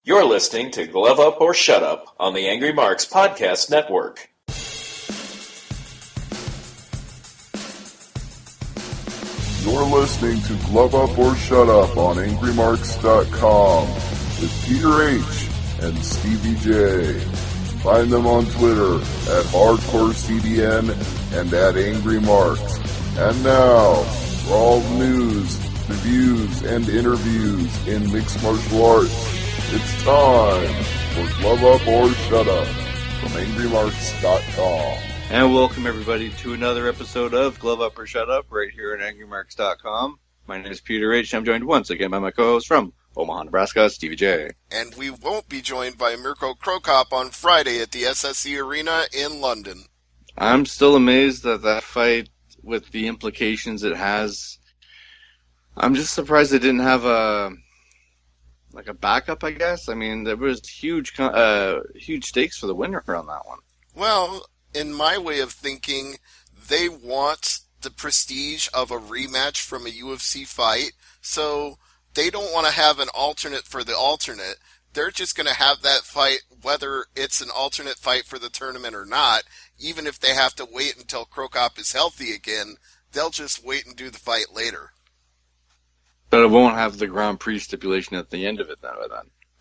You're listening to Glove Up or Shut Up on the Angry Marks Podcast Network. You're listening to Glove Up or Shut Up on AngryMarks.com with Peter H. and Stevie J. Find them on Twitter at HardcoreCDN and at AngryMarks. And now, for all the news, reviews, and interviews in mixed martial arts, it's time for Glove Up or Shut Up from AngryMarks.com. And welcome everybody to another episode of Glove Up or Shut Up right here at AngryMarks.com. My name is Peter H. I'm joined once again by my co-host from Omaha, Nebraska, Stevie J. And we won't be joined by Mirko Cro on Friday at the SSE Arena in London. I'm still amazed at that fight with the implications it has. I'm just surprised they didn't have a backup, I guess. I mean, there was huge stakes for the winner on that one. Well, in my way of thinking, they want the prestige of a rematch from a UFC fight, so they don't want to have an alternate for the alternate. They're just going to have that fight, whether it's an alternate fight for the tournament or not. Even if they have to wait until Cro is healthy again, they'll just wait and do the fight later. But it won't have the Grand Prix stipulation at the end of it then.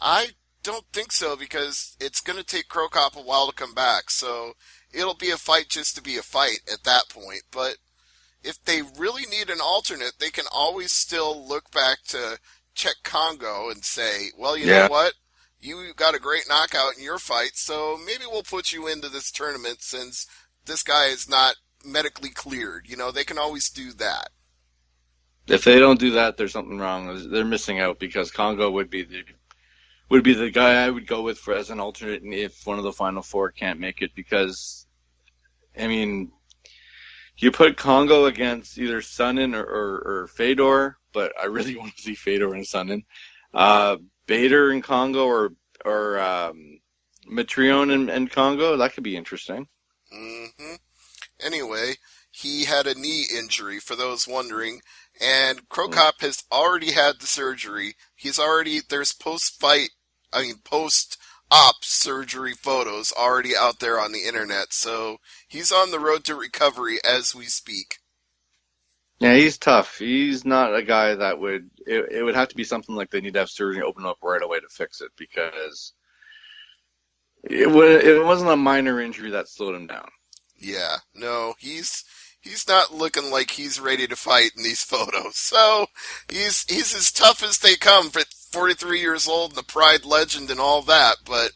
I don't think so, because it's going to take Cro a while to come back, so it'll be a fight just to be a fight at that point. But if they really need an alternate, they can always still look back to Czech Congo and say, well, you know what? You got a great knockout in your fight, so maybe we'll put you into this tournament since this guy is not medically cleared. You know, they can always do that. If they don't do that, there's something wrong. They're missing out, because Congo would be the guy I would go with for as an alternate if one of the final four can't make it, because, I mean, you put Congo against either Sonnen or Fedor, but I really want to see Fedor and Sonnen. Bader and Congo or Mitrione and Congo, that could be interesting. Mm-hmm. Anyway, he had a knee injury, for those wondering, and Cro has already had the surgery. There's post-op surgery photos already out there on the internet, so he's on the road to recovery as we speak. Yeah, he's tough. He's not a guy that it would have to be something like they need to have surgery open up right away to fix it, because it wasn't a minor injury that slowed him down. Yeah, no, he's not looking like he's ready to fight in these photos. So he's as tough as they come for 43 years old and the Pride legend and all that, but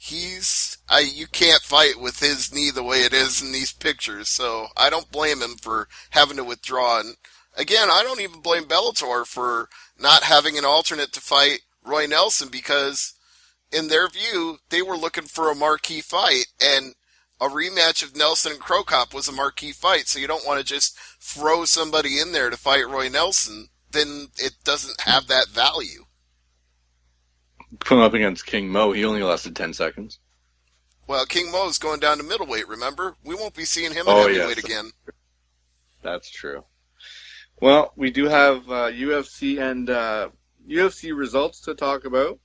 you can't fight with his knee the way it is in these pictures, so I don't blame him for having to withdraw. And again, I don't even blame Bellator for not having an alternate to fight Roy Nelson, because in their view, they were looking for a marquee fight, and a rematch of Nelson and Cro was a marquee fight, so you don't want to just throw somebody in there to fight Roy Nelson. Then it doesn't have that value. Come up against King Mo, he only lasted 10 seconds. Well, King Mo's going down to middleweight, remember? We won't be seeing him in heavyweight again. That's true. Well, we do have UFC and UFC results to talk about.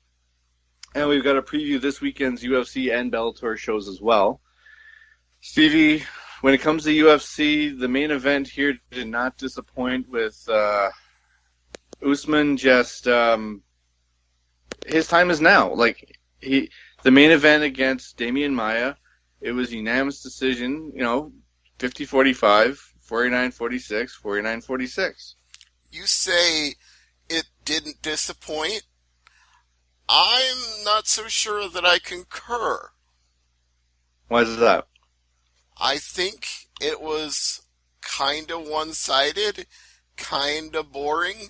And we've got to preview this weekend's UFC and Bellator shows as well. Stevie, when it comes to UFC, the main event here did not disappoint with Usman. Just his time is now. The main event against Demian Maia, it was unanimous decision. 50-45, 49-46, 49-46. You say it didn't disappoint. I'm not so sure that I concur. Why is that? I think it was kind of one-sided, kind of boring.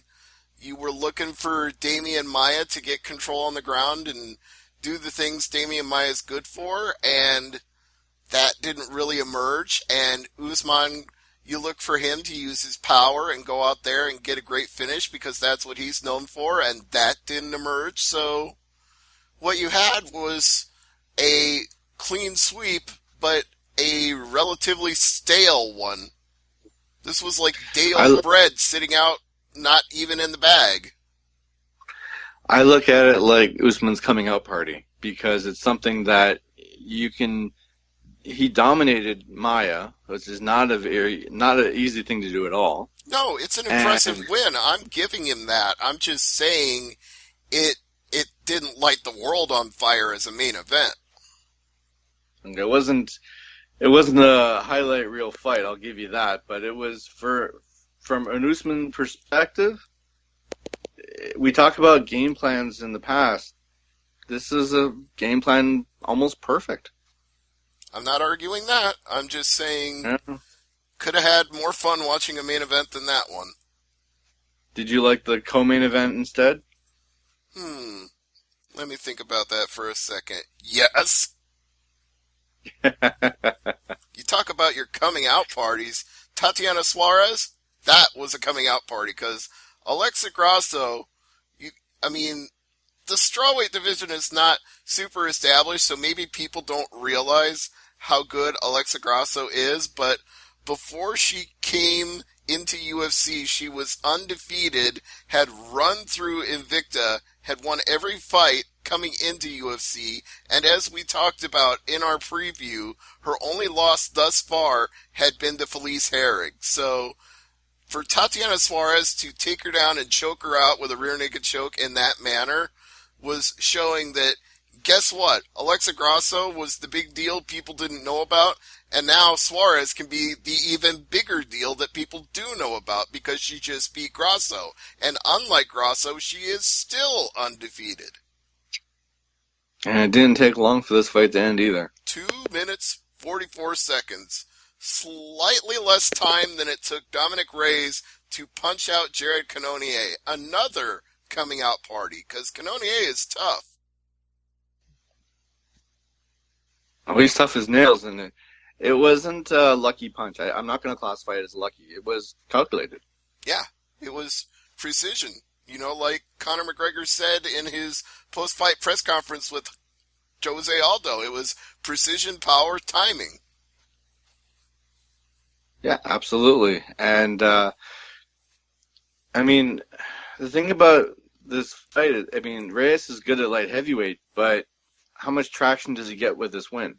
You were looking for Demian Maia to get control on the ground and do the things Demian Maia is good for, and that didn't really emerge. And Usman, you look for him to use his power and go out there and get a great finish, because that's what he's known for, and that didn't emerge. So what you had was a clean sweep, but a relatively stale one. This was like day-old bread sitting out, not even in the bag. I look at it like Usman's coming out party because it's something that you can. He dominated Maia, which is not an easy thing to do at all. No, it's an impressive win. I'm giving him that. I'm just saying it didn't light the world on fire as a main event. And it wasn't a highlight reel fight, I'll give you that, but it was from an Usman perspective. We talked about game plans in the past. This is a game plan almost perfect. I'm not arguing that. I'm just saying Yeah. could have had more fun watching a main event than that one. Did you like the co-main event instead? Let me think about that for a second. Yes. You talk about your coming out parties. Tatiana Suarez, that was a coming out party because Alexa Grasso, the strawweight division is not super established, so maybe people don't realize how good Alexa Grasso is, but before she came into UFC, she was undefeated, had run through Invicta, had won every fight coming into UFC, and as we talked about in our preview, her only loss thus far had been to Felice Herrig. So for Tatiana Suarez to take her down and choke her out with a rear naked choke in that manner was showing that, guess what? Alexa Grasso was the big deal people didn't know about, and now Suarez can be the even bigger deal that people do know about because she just beat Grasso. And unlike Grasso, she is still undefeated. And it didn't take long for this fight to end either. 2 minutes, 44 seconds. Slightly less time than it took Dominic Reyes to punch out Jared Cannonier. Another coming out party, because Cannonier is tough. Oh, he's tough as nails, and it wasn't a lucky punch. I'm not going to classify it as lucky. It was calculated. Yeah, it was precision. You know, like Conor McGregor said in his post-fight press conference with Jose Aldo, it was precision, power, timing. Yeah, absolutely. And, the thing about this fight, Reyes is good at light heavyweight, but how much traction does he get with this win?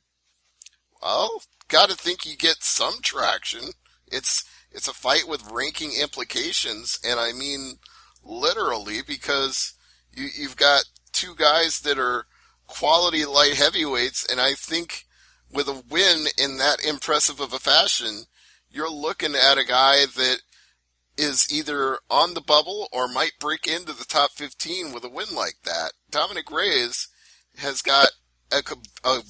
Well, got to think he gets some traction. It's a fight with ranking implications, and I mean literally, because you've got two guys that are quality light heavyweights, and I think with a win in that impressive of a fashion, you're looking at a guy that is either on the bubble or might break into the top 15 with a win like that. Dominic Reyes has got a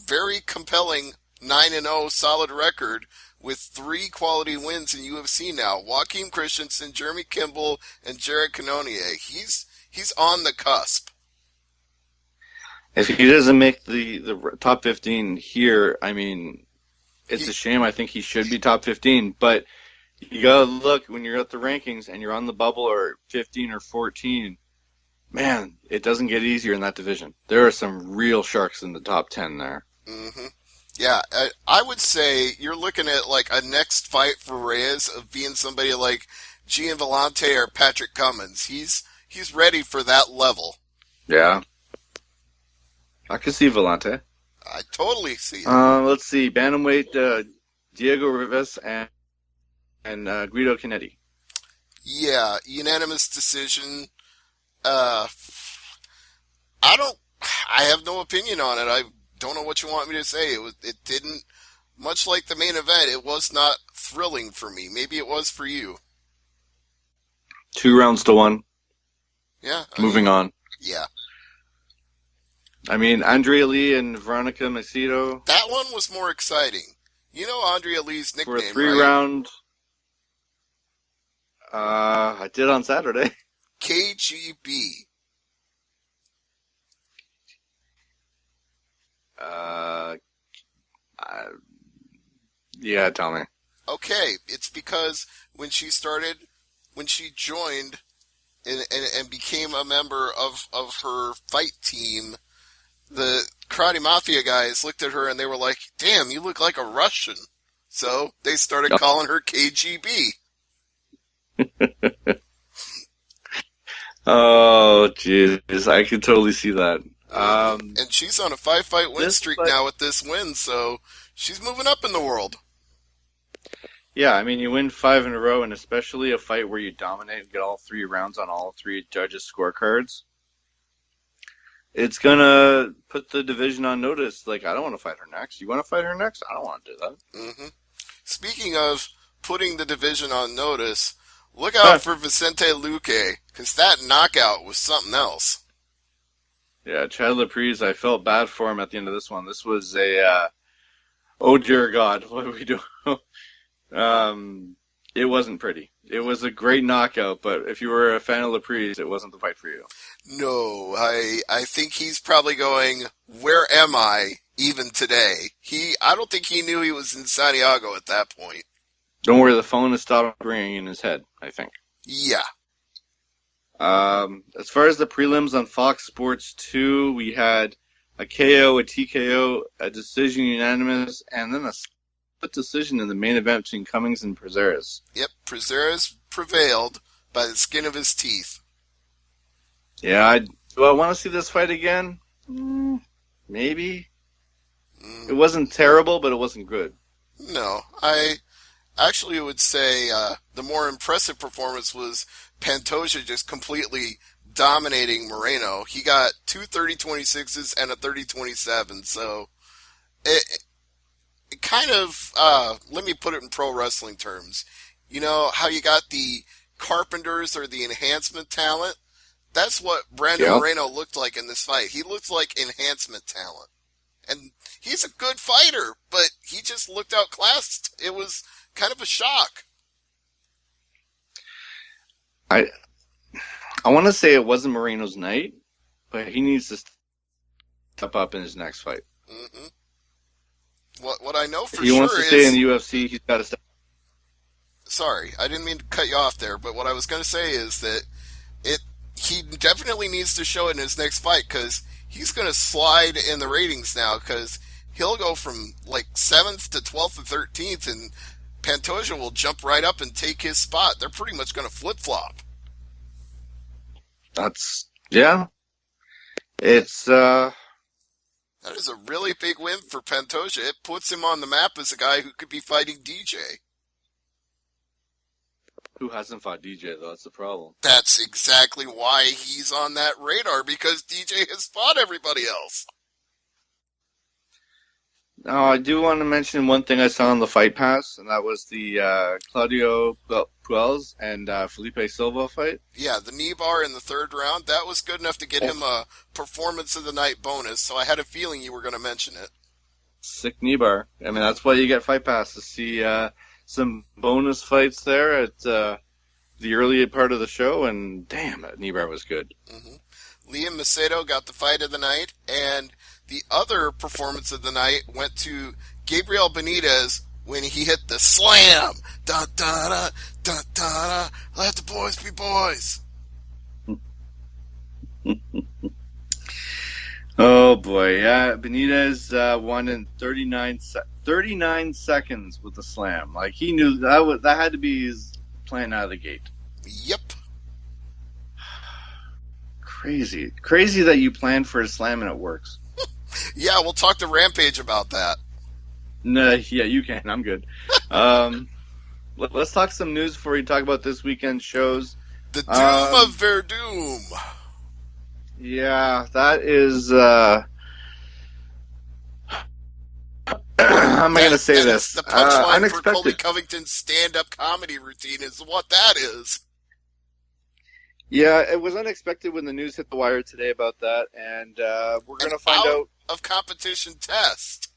very compelling 9-0 solid record with 3 quality wins in UFC now. Joaquin Christensen, Jeremy Kimball, and Jared Cannonier. He's on the cusp. If he doesn't make the top 15 here, it's a shame. I think he should be top 15, but you gotta look when you're at the rankings and you're on the bubble or 15 or 14. Man, it doesn't get easier in that division. There are some real sharks in the top 10 there. Mm-hmm. Yeah, I would say you're looking at like a next fight for Reyes of being somebody like Gian Vellante or Patrick Cummins. He's ready for that level. Yeah. I can see Vellante. I totally see it. Let's see. Bantamweight, Diego Rivas and Guido Canetti. Yeah, unanimous decision. I have no opinion on it. I don't know what you want me to say. It didn't, much like the main event, it was not thrilling for me. Maybe it was for you. 2-1. Yeah. Moving on. Yeah. Andrea Lee and Veronica Macedo. That one was more exciting. You know Andrea Lee's nickname, for a 3-round. I did on Saturday. KGB. Yeah, tell me. Okay, it's because when she joined and became a member of her fight team, the Karate Mafia guys looked at her and they were like, damn, you look like a Russian. So they started calling her KGB. Oh, jeez. I could totally see that. And she's on a 5-fight win streak now with this win, so she's moving up in the world. Yeah, I mean, you win 5 in a row, and especially a fight where you dominate and get all 3 rounds on all 3 judges' scorecards. It's going to put the division on notice. Like, I don't want to fight her next. You want to fight her next? I don't want to do that. Mm-hmm. Speaking of putting the division on notice, look out for Vicente Luque, because that knockout was something else. Yeah, Chad Laprise, I felt bad for him at the end of this one. This was a, oh dear God, what do we do? It wasn't pretty. It was a great knockout, but if you were a fan of Laprise, it wasn't the fight for you. No, I think he's probably going, where am I even today? I don't think he knew he was in Santiago at that point. Don't worry, the phone has stopped ringing in his head, I think. Yeah. As far as the prelims on Fox Sports 2, we had a KO, a TKO, a decision unanimous, and then a split decision in the main event between Cummings and Prazeres. Yep, Prazeres prevailed by the skin of his teeth. Yeah, do I want to see this fight again? Maybe. It wasn't terrible, but it wasn't good. No, I actually would say the more impressive performance was Pantoja just completely dominating Moreno. He got 2 30-26s and a 30-27, so it kind of, let me put it in pro wrestling terms. You know how you got the carpenters or the enhancement talent? That's what Brando Moreno looked like in this fight. He looked like enhancement talent. And he's a good fighter, but he just looked outclassed. It was kind of a shock. I want to say it wasn't Moreno's night, but he needs to step up in his next fight. Mm-hmm. What I know for sure is... If he wants to stay in the UFC, he's got to step. Sorry, I didn't mean to cut you off there, but what I was going to say is that he definitely needs to show it in his next fight, because he's going to slide in the ratings now, because he'll go from like 7th to 12th and 13th, and Pantoja will jump right up and take his spot. They're pretty much going to flip-flop. Yeah. It's, That is a really big win for Pantoja. It puts him on the map as a guy who could be fighting DJ. Who hasn't fought DJ, though? That's the problem. That's exactly why he's on that radar, because DJ has fought everybody else. Now, I do want to mention one thing I saw on the Fight Pass, and that was the Claudio Puelles and Felipe Silva fight. Yeah, the knee bar in the 3rd round, that was good enough to get him a Performance of the Night bonus, so I had a feeling you were going to mention it. Sick knee bar. I mean, that's why you get Fight Pass, to see some bonus fights there at the early part of the show, and damn, that knee bar was good. Mm-hmm. Liam Macedo got the fight of the night, and the other performance of the night went to Gabriel Benitez when he hit the slam. Da da da da da. Let the boys be boys. Oh boy, yeah. Benitez won in 39 seconds with the slam. Like, he knew that had to be his plan out of the gate. Yep. Crazy that you plan for a slam and it works. Yeah, we'll talk to Rampage about that. No, yeah, you can. I'm good. Let's talk some news before we talk about this weekend's shows. The Doom of Werdum. Yeah, that is... how am I going to say this? The punchline unexpected. for Colby Covington's stand-up comedy routine is what that is. Yeah, it was unexpected when the news hit the wire today about that, and we're going to find out of competition test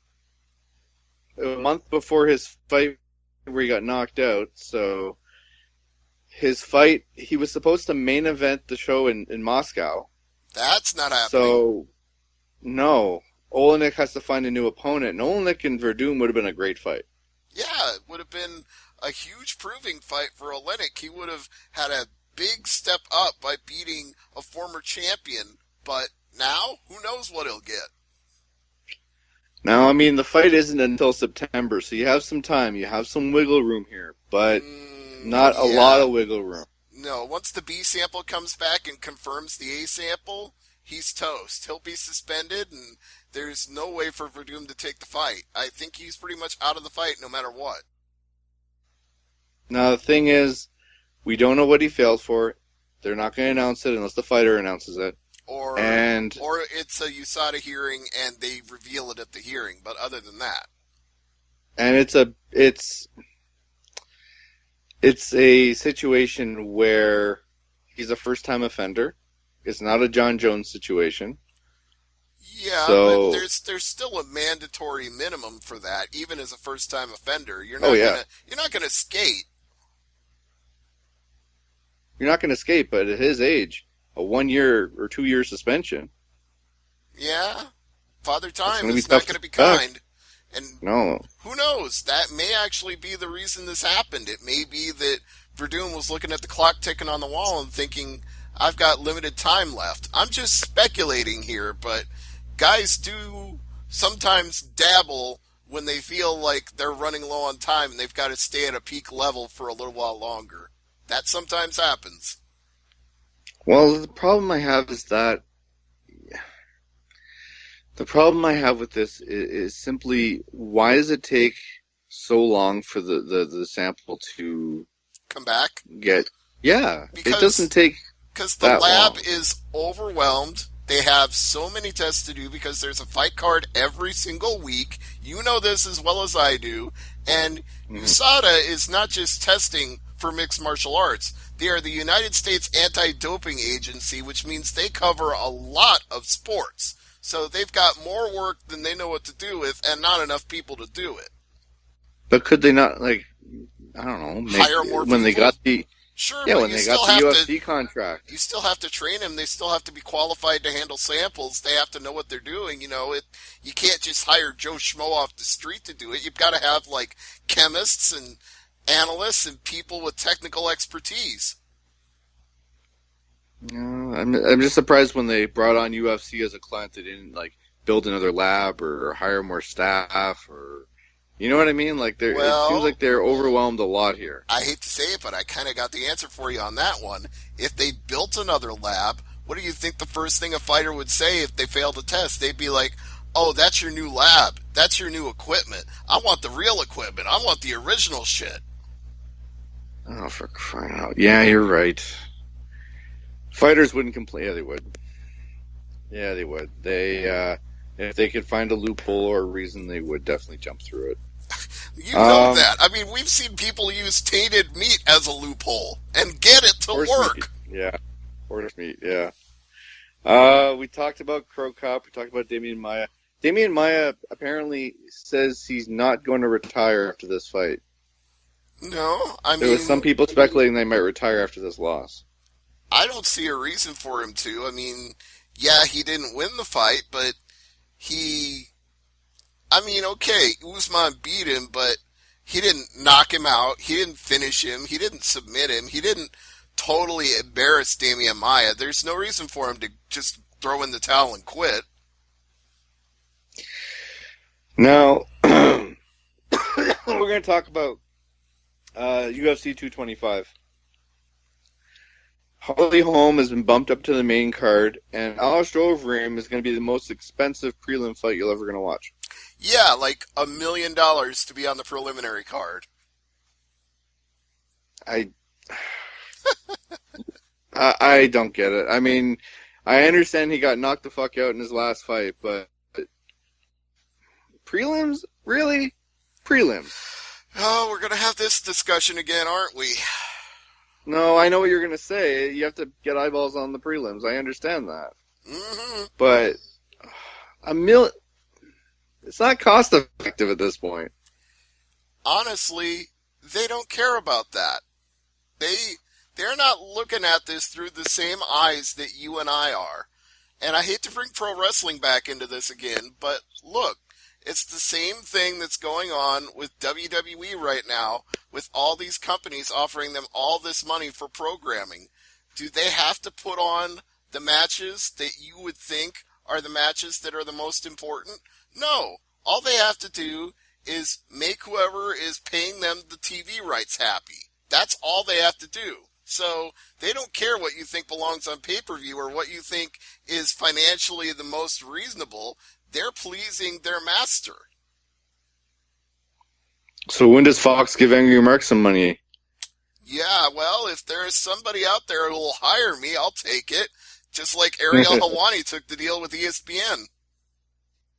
a month before his fight where he got knocked out. So his fight, he was supposed to main event the show in Moscow. That's not happening. So no, Olenek has to find a new opponent, and Olenek and Werdum would have been a great fight. Yeah, it would have been a huge proving fight for Olenek. He would have had a big step up by beating a former champion, but now, who knows what he'll get. Now, I mean, the fight isn't until September, so you have some time. You have some wiggle room here, but not a lot of wiggle room. No, once the B sample comes back and confirms the A sample, he's toast. He'll be suspended, and there's no way for Werdum to take the fight. I think he's pretty much out of the fight no matter what. Now, the thing is, we don't know what he failed for. They're not going to announce it unless the fighter announces it. Or it's a USADA hearing and they reveal it at the hearing. But other than that, and it's a situation where he's a first-time offender. It's not a John Jones situation. Yeah, but there's still a mandatory minimum for that, even as a first-time offender. You're not gonna skate. You're not going to skate, but at his age, a 1 year or 2 year suspension. Yeah, Father Time is not going to be kind. And no. Who knows? That may actually be the reason this happened. It may be that Werdum was looking at the clock ticking on the wall and thinking, I've got limited time left. I'm just speculating here, but guys do sometimes dabble when they feel like they're running low on time and they've got to stay at a peak level for a little while longer. That sometimes happens. Well, the problem I have is that the problem I have with this is simply, why does it take so long for the sample to come back? It doesn't take because the lab is overwhelmed. They have so many tests to do because there's a fight card every single week. You know this as well as I do. And USADA is not just testing for mixed martial arts. They are the United States Anti-Doping Agency, which means they cover a lot of sports. So they've got more work than they know what to do with and not enough people to do it. But could they not, hire more people? When they got the... Sure, yeah, but when they got the UFC contract. You still have to train them. They still have to be qualified to handle samples. They have to know what they're doing. You can't just hire Joe Schmo off the street to do it. You've got to have, chemists and analysts and people with technical expertise. I'm just surprised when they brought on UFC as a client, they didn't, build another lab or hire more staff or... You know what I mean? It seems like they're overwhelmed a lot here. I hate to say it, but I kind of got the answer for you on that one. If they built another lab, what do you think the first thing a fighter would say if they failed a test? They'd be like, oh, that's your new lab. That's your new equipment. I want the real equipment. I want the original shit. Oh, for crying out. Yeah, you're right. Fighters wouldn't complain. Yeah, they would. Yeah, they would. If they could find a loophole or a reason, they would definitely jump through it. You know that. I mean, we've seen people use tainted meat as a loophole and get it to work. Meat. Yeah, horse meat, yeah. We talked about Cro Cop. We talked about Damian Maia. Damian Maia apparently says he's not going to retire after this fight. No, there was some people speculating they might retire after this loss. I don't see a reason for him to. I mean, yeah, he didn't win the fight, but okay, Usman beat him, but he didn't knock him out. He didn't finish him. He didn't submit him. He didn't totally embarrass Damian Maia. There's no reason for him to just throw in the towel and quit. Now, we're going to talk about UFC 225. Holly Holm has been bumped up to the main card, and Alistair Overeem is going to be the most expensive prelim fight you're ever going to watch. Yeah, $1 million to be on the preliminary card. I don't get it. I mean, I understand he got knocked the fuck out in his last fight, but prelims? Really? Prelims? Oh, we're going to have this discussion again, aren't we? No, I know what you're going to say. You have to get eyeballs on the prelims. I understand that. Mm-hmm. But it's not cost effective at this point. Honestly, they don't care about that. They're not looking at this through the same eyes that you and I are. And I hate to bring pro wrestling back into this again, but look, it's the same thing that's going on with WWE right now, with all these companies offering them all this money for programming. Do they have to put on the matches that you would think are the matches that are the most important? No. All they have to do is make whoever is paying them the TV rights happy. That's all they have to do. So they don't care what you think belongs on pay-per-view or what you think is financially the most reasonable. They're pleasing their master. So when does Fox give Angry Marks some money? Yeah, well, if there is somebody out there who will hire me, I'll take it. Just like Ariel Helwani took the deal with ESPN.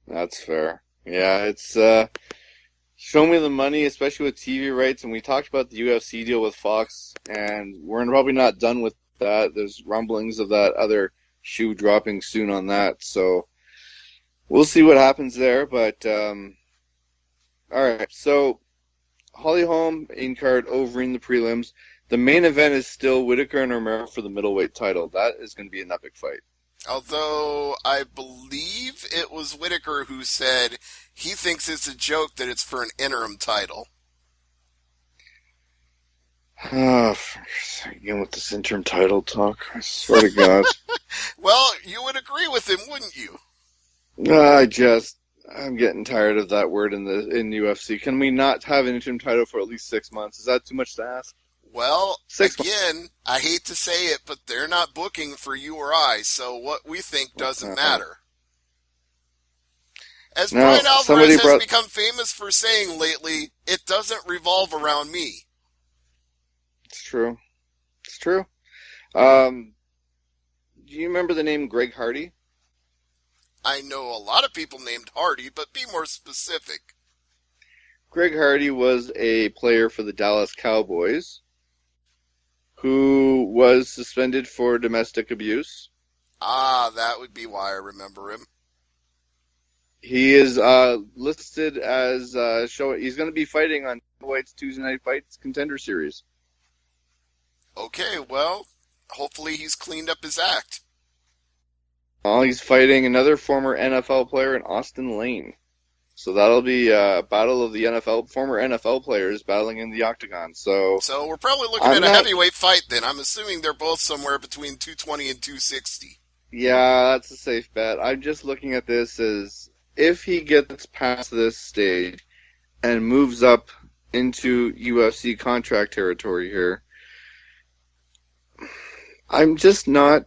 That's fair. Yeah, it's show me the money, especially with TV rights. And we talked about the UFC deal with Fox, and we're probably not done with that. There's rumblings of that other shoe dropping soon on that. So we'll see what happens there. But all right, so Holly Holm in card over in the prelims. The main event is still Whitaker and Romero for the middleweight title. That is going to be an epic fight. Although I believe it was Whitaker who said he thinks it's a joke that it's for an interim title. Again with this interim title talk, I swear to God. Well, you would agree with him, wouldn't you? I'm getting tired of that word in UFC. Can we not have an interim title for at least 6 months? Is that too much to ask? Well, 6 months. Again, I hate to say it, but they're not booking for you or I, so what we think doesn't matter. As Brian Alvarez has become famous for saying lately, it doesn't revolve around me. It's true. It's true. Do you remember the name Greg Hardy? I know a lot of people named Hardy, but be more specific. Greg Hardy was a player for the Dallas Cowboys who was suspended for domestic abuse. Ah, that would be why I remember him. He is listed as he's going to be fighting on White's Tuesday Night Fights Contender Series. Okay, well, hopefully he's cleaned up his act. He's fighting another former NFL player in Austin Lane. So that'll be a battle of the former NFL players battling in the octagon. So we're probably looking at a heavyweight fight then. I'm assuming they're both somewhere between 220 and 260. Yeah, that's a safe bet. I'm just looking at this as if he gets past this stage and moves up into UFC contract territory here, I'm just not...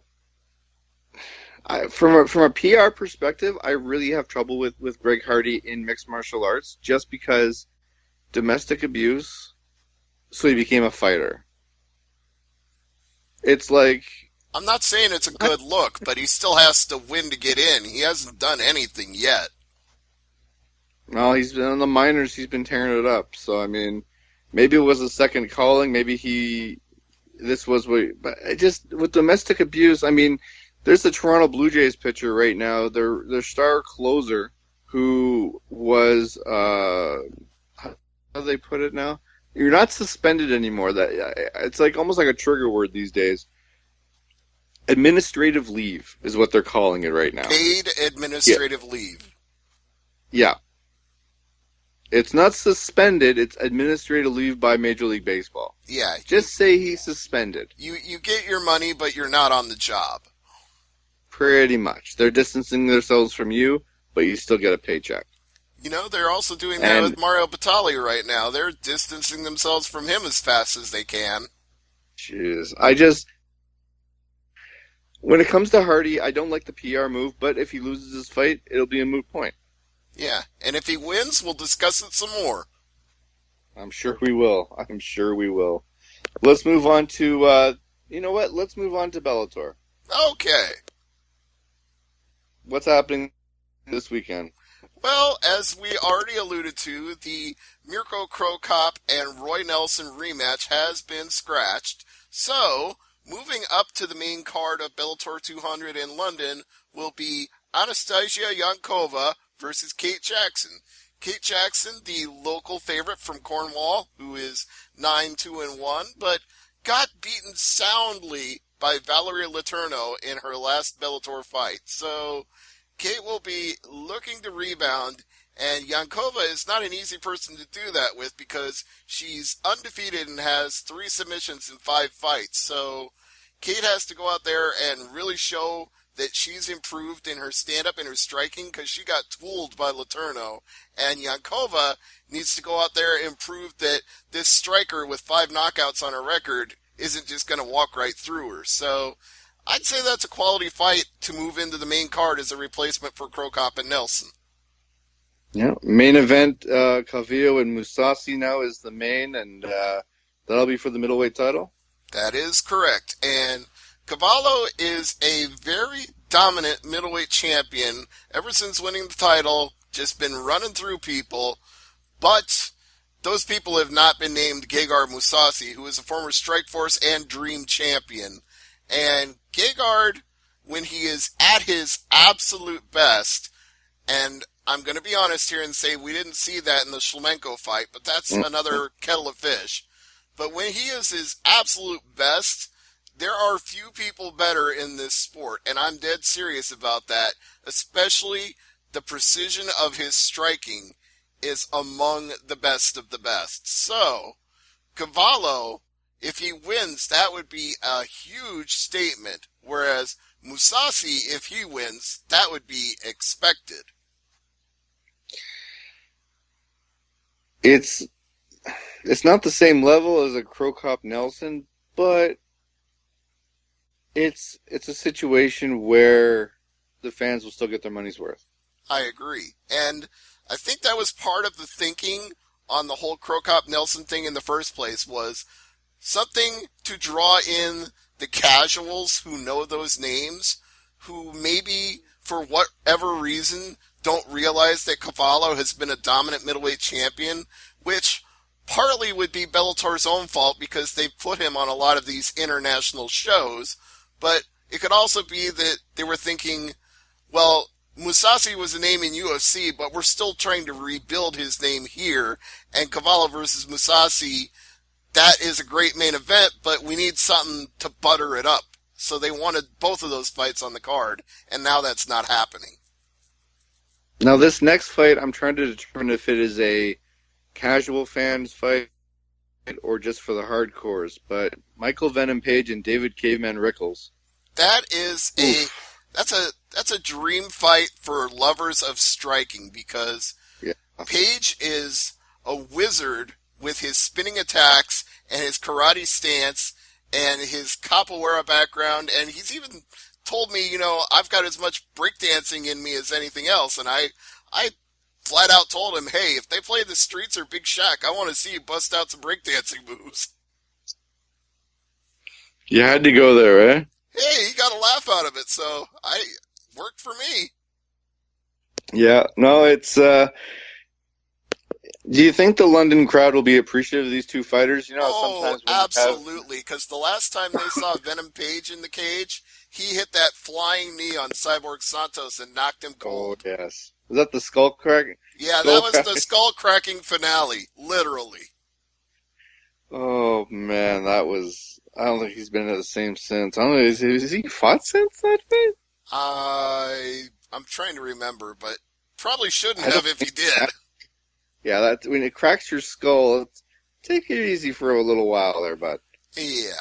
From a PR perspective, I really have trouble with Greg Hardy in mixed martial arts just because domestic abuse, so he became a fighter. It's like... I'm not saying it's a good look, but he still has to win to get in. He hasn't done anything yet. Well, he's been on the minors, he's been tearing it up. So, I mean, maybe it was a second calling, maybe this was what... But just, with domestic abuse, I mean... There's the Toronto Blue Jays pitcher right now, their star closer, who was, how do they put it now? You're not suspended anymore. It's like almost like a trigger word these days. Administrative leave is what they're calling it right now. Paid administrative leave. Yeah. It's not suspended, it's administrative leave by Major League Baseball. Yeah. Just say he's suspended. You get your money, but you're not on the job. Pretty much. They're distancing themselves from you, but you still get a paycheck. You know, they're also doing that with Mario Batali right now. They're distancing themselves from him as fast as they can. Jeez. When it comes to Hardy, I don't like the PR move, but if he loses his fight, it'll be a moot point. Yeah, and if he wins, we'll discuss it some more. I'm sure we will. Let's move on to, Let's move on to Bellator. Okay. What's happening this weekend? Well, as we already alluded to, the Mirko Cro and Roy Nelson rematch has been scratched. So, moving up to the main card of Bellator 200 in London will be Anastasia Yankova versus Kate Jackson. Kate Jackson, the local favorite from Cornwall, who is 9-2-1, but got beaten soundly by Valeria Letourneau in her last Bellator fight. So Kate will be looking to rebound, and Yankova is not an easy person to do that with because she's undefeated and has 3 submissions in 5 fights. So Kate has to go out there and really show that she's improved in her stand-up and her striking because she got tooled by Letourneau. And Yankova needs to go out there and prove that this striker with 5 knockouts on her record isn't just going to walk right through her. So I'd say that's a quality fight to move into the main card as a replacement for Cro Cop and Nelson. Yeah, main event, Calvillo and Mousasi now is the main, and that'll be for the middleweight title? That is correct. And Cavallo is a very dominant middleweight champion ever since winning the title, just been running through people, but those people have not been named Gegard Mousasi, who is a former Strikeforce and Dream champion. And Gegard, when he is at his absolute best, and I'm going to be honest here and say we didn't see that in the Shlemenko fight, but that's another kettle of fish. But when he is his absolute best, there are few people better in this sport, and I'm dead serious about that, especially the precision of his striking is among the best of the best. So, Cavallo, if he wins, that would be a huge statement, whereas Mousasi, if he wins, that would be expected. It's not the same level as a Cro Cop Nelson, but it's a situation where the fans will still get their money's worth. I agree. And I think that was part of the thinking on the whole Cro Cop Nelson thing in the first place, was something to draw in the casuals who know those names, who maybe for whatever reason don't realize that Cavallo has been a dominant middleweight champion, which partly would be Bellator's own fault because they've put him on a lot of these international shows, but it could also be that they were thinking, well, Mousasi was a name in UFC, but we're still trying to rebuild his name here, and Cavallo versus Mousasi, that is a great main event, but we need something to butter it up. So they wanted both of those fights on the card, and now that's not happening. Now this next fight, I'm trying to determine if it is a casual fans fight or just for the hardcores, but Michael Venom Page and David Caveman Rickles. That is that's a dream fight for lovers of striking, because Page is a wizard with his spinning attacks and his karate stance and his capoeira background, and he's even told me, I've got as much breakdancing in me as anything else, and I flat out told him, hey, if they play the streets or Big Shack, I want to see you bust out some breakdancing moves. You had to go there, eh? Hey, he got a laugh out of it, so worked for me. Yeah, no, it's, do you think the London crowd will be appreciative of these two fighters? Sometimes absolutely, because the last time they saw Venom Page in the cage, he hit that flying knee on Cyborg Santos and knocked him cold. Oh, yes. Was that the skull crack? Yeah, that was the skull-cracking finale, literally. Oh, man, that was... I don't think he's been the same since. I don't know, has he fought since that fight? I'm trying to remember, but probably shouldn't have if he did. Yeah, that's when it cracks your skull. Take it easy for a little while there, bud. Yeah,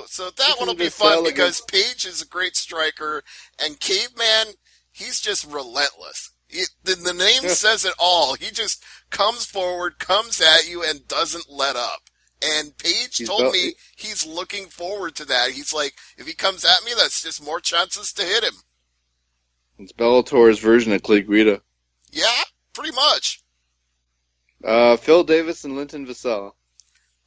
so that one will be fun because Page is a great striker, and Caveman, he's just relentless. The name says it all. He just comes forward, comes at you, and doesn't let up. And Page told me he's looking forward to that. He's like, if he comes at me, that's just more chances to hit him. It's Bellator's version of Clay Guida. Yeah, pretty much. Phil Davis and Linton Vassell.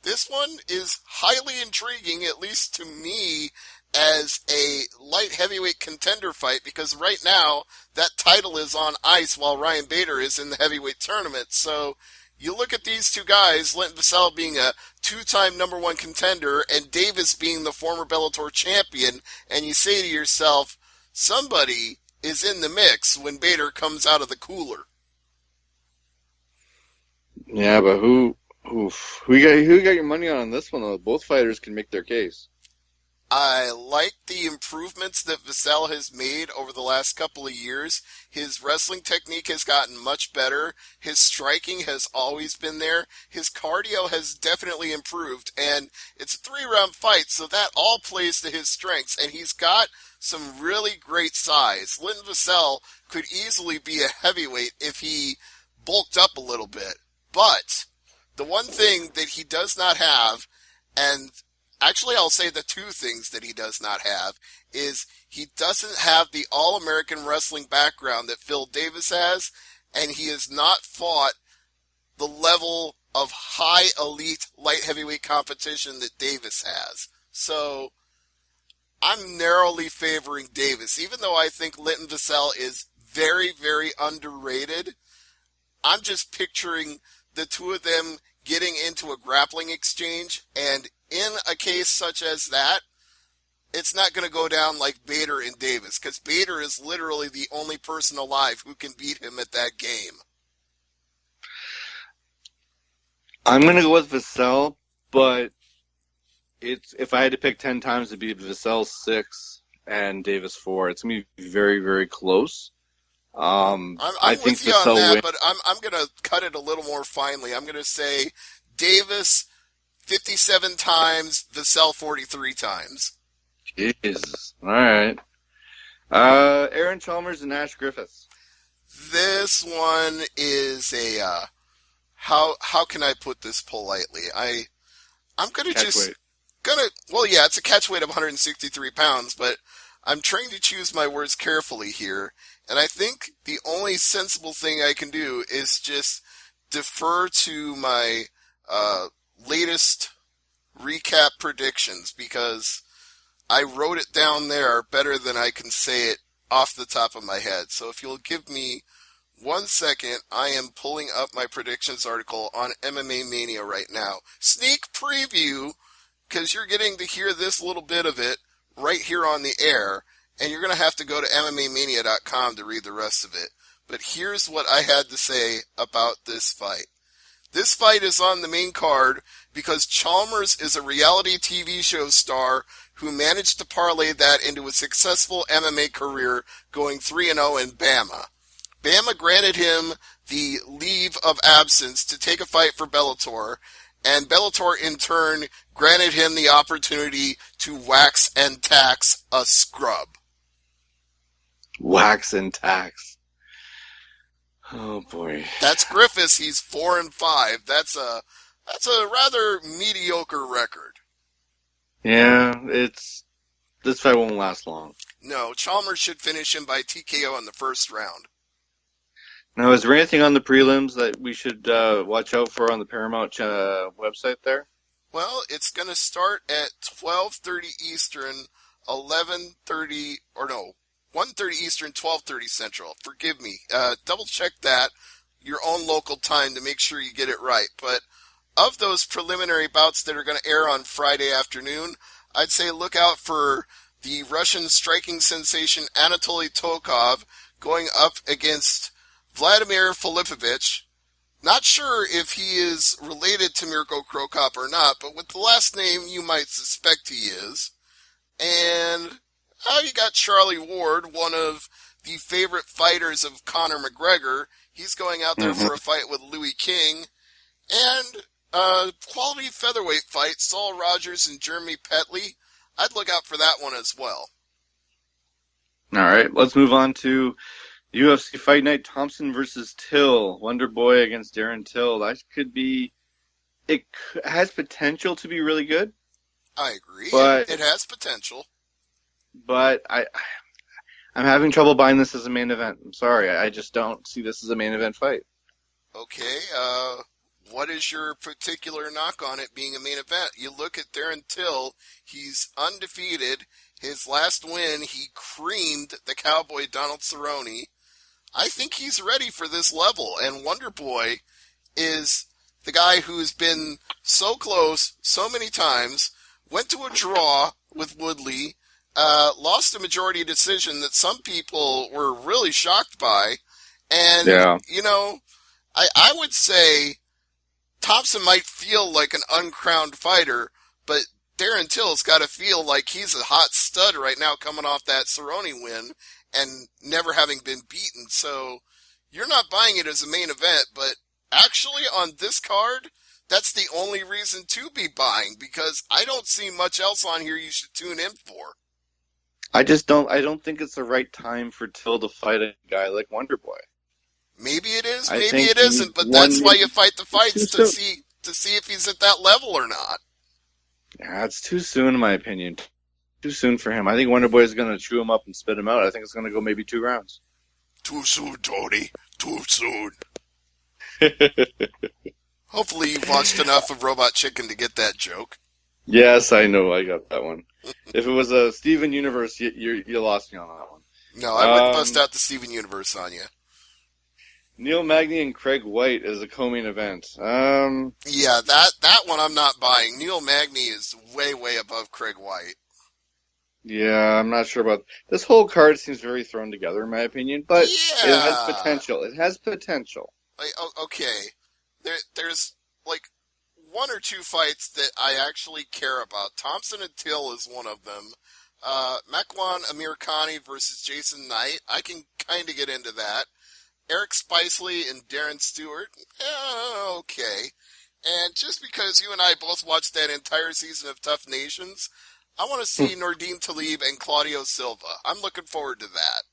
This one is highly intriguing, at least to me, as a light heavyweight contender fight, because right now that title is on ice while Ryan Bader is in the heavyweight tournament. So you look at these two guys, Linton Vassell being a two-time number one contender and Davis being the former Bellator champion, and you say to yourself, somebody is in the mix when Bader comes out of the cooler. Yeah, but who got your money on this one, though? Both fighters can make their case. I like the improvements that Vassell has made over the last couple of years. His wrestling technique has gotten much better. His striking has always been there. His cardio has definitely improved. And it's a 3-round fight, so that all plays to his strengths. And he's got some really great size. Linton Vassell could easily be a heavyweight if he bulked up a little bit. But the one thing that he does not have, and Actually, I'll say the two things that he does not have is he doesn't have the All-American wrestling background that Phil Davis has, and he has not fought the level of high elite light heavyweight competition that Davis has. So I'm narrowly favoring Davis. Even though I think Linton Vassell is very, very underrated, I'm just picturing the two of them getting into a grappling exchange, and in a case such as that, it's not going to go down like Bader and Davis, because Bader is literally the only person alive who can beat him at that game. I'm going to go with Vassell, but if I had to pick 10 times, it'd be Vassell 6 and Davis 4. It's going to be very, very close. I'm with you on that, but I'm going to cut it a little more finely. I'm going to say Davis 57 times, Vassell 43 times. Jesus. All right. Aaron Chalmers and Ash Griffiths. This one is a how can I put this politely? I'm going to just it's a catch weight of 163 pounds, but I'm trying to choose my words carefully here, and I think the only sensible thing I can do is just defer to my latest recap predictions, because I wrote it down there better than I can say it off the top of my head. So if you'll give me 1 second, I am pulling up my predictions article on MMA Mania right now. Sneak preview, because you're getting to hear this little bit of it right here on the air, and you're going to have to go to MMAmania.com to read the rest of it. But here's what I had to say about this fight. This fight is on the main card because Chalmers is a reality TV show star who managed to parlay that into a successful MMA career, going 3-0 in Bama. Bama granted him the leave of absence to take a fight for Bellator, and Bellator in turn granted him the opportunity to wax and tax a scrub. Wax and tax. Oh boy. That's Griffiths. He's 4-5. That's a rather mediocre record. Yeah, this fight won't last long. No, Chalmers should finish him by TKO in the first round. Now, is there anything on the prelims that we should watch out for on the Paramount website there? Well, it's going to start at 12:30 Eastern, 1:30 Eastern, 12:30 Central. Forgive me. Double check that, your own local time, to make sure you get it right. But of those preliminary bouts that are going to air on Friday afternoon, I'd say look out for the Russian striking sensation Anatoly Tokov going up against Vladimir Filipovich. Not sure if he is related to Mirko Cro or not, but with the last name you might suspect he is. And you got Charlie Ward, one of the favorite fighters of Conor McGregor. He's going out there for a fight with Louis King. And quality featherweight fight, Saul Rogers and Jeremy Petley. I'd look out for that one as well. All right, let's move on to UFC Fight Night, Thompson versus Till. Wonder Boy against Darren Till. That it has potential to be really good. I agree. But it has potential. But I'm having trouble buying this as a main event. I'm sorry. I just don't see this as a main event fight. Okay. What is your particular knock on it being a main event? You look at Darren Till. He's undefeated. His last win, he creamed the Cowboy Donald Cerrone. I think he's ready for this level. And Wonder Boy is the guy who's been so close so many times, went to a draw with Woodley, lost a majority decision that some people were really shocked by. And, I would say Thompson might feel like an uncrowned fighter, but Darren Till's got to feel like he's a hot stud right now coming off that Cerrone win and never having been beaten. So you're not buying it as a main event, but actually on this card, that's the only reason to be buying, because I don't see much else on here you should tune in for. I don't think it's the right time for Till to fight a guy like Wonder Boy. Maybe it is, maybe it isn't, but that's why you fight the fights to see if he's at that level or not. Yeah, it's too soon in my opinion. Too soon for him. I think Wonder Boy is going to chew him up and spit him out. I think it's going to go maybe 2 rounds. Too soon, Tony. Too soon. Hopefully you've watched enough of Robot Chicken to get that joke. Yes, I know. I got that one. If it was a Steven Universe, you lost me on that one. No, I wouldn't bust out the Steven Universe on you. Neil Magny and Craig White as a co-main event. Yeah, that one I'm not buying. Neil Magny is way, way above Craig White. Yeah, I'm not sure about... This whole card seems very thrown together, in my opinion, but Yeah. It has potential. It has potential. Like, okay, there's like 1 or 2 fights that I actually care about. Thompson and Till is one of them. Makwan Amirkhani versus Jason Knight. I can kind of get into that. Eric Spicely and Darren Stewart. Okay. And just because you and I both watched that entire season of Tough Nations, I want to see Nordine Talib and Claudio Silva. I'm looking forward to that.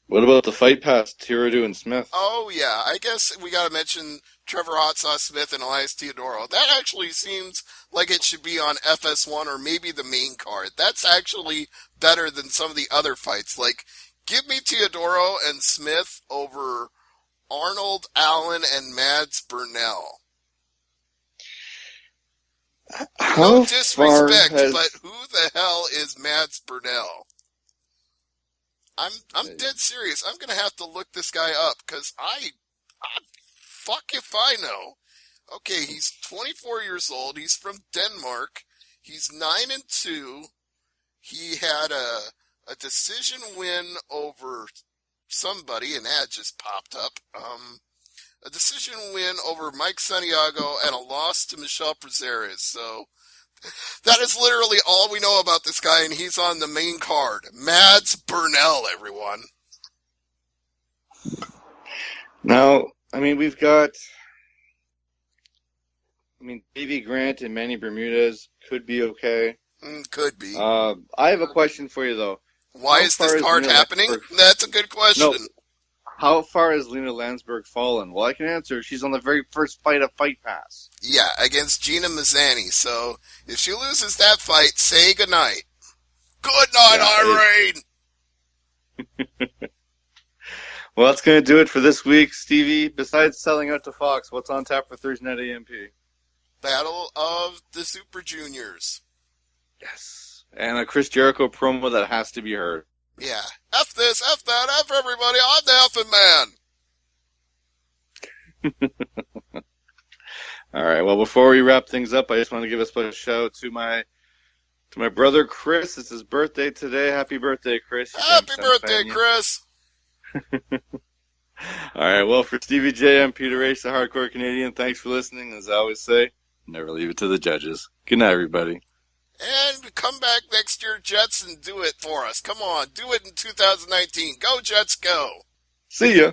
What about the fight pass, Tiradu and Smith? Oh, yeah. I guess we got to mention Trevor Hot Sauce Smith and Elias Teodoro. That actually seems like it should be on FS1 or maybe the main card. That's actually better than some of the other fights. Like, give me Teodoro and Smith over Arnold Allen and Mads Burnell. No disrespect, but who the hell is Mads Burnell? I'm dead serious. I'm going to have to look this guy up because I fuck if I know. Okay, he's 24 years old. He's from Denmark. He's 9-2. He had a decision win over somebody. An ad just popped up. A decision win over Mike Santiago and a loss to Michel Prazeres. So that is literally all we know about this guy, and he's on the main card. Mads Burnell, everyone. Now, I mean, we've got... Davey Grant and Manny Bermudez could be okay. Could be. I have a question for you, though. Why is this card happening? That's a good question. No. How far has Lena Landsberg fallen? Well, I can answer. She's on the very first fight of Fight Pass. Yeah, against Gina Mazzani. So if she loses that fight, say goodnight. Good night, Irene! Well, that's going to do it for this week. Stevie, besides selling out to Fox, what's on tap for Thursday night AMP? Battle of the Super Juniors. Yes. And a Chris Jericho promo that has to be heard. Yeah. F this, F that, F everybody. I'm the effing man. All right. Well, before we wrap things up, I just want to give a special shout out to my brother Chris. It's his birthday today. Happy birthday, Chris. Happy birthday, Chris. All right. Well, for Stevie J, I'm Peter H, the Hardcore Canadian. Thanks for listening. As I always say, never leave it to the judges. Good night, everybody. And come back next year, Jets, and do it for us. Come on, do it in 2019. Go, Jets, go. See ya.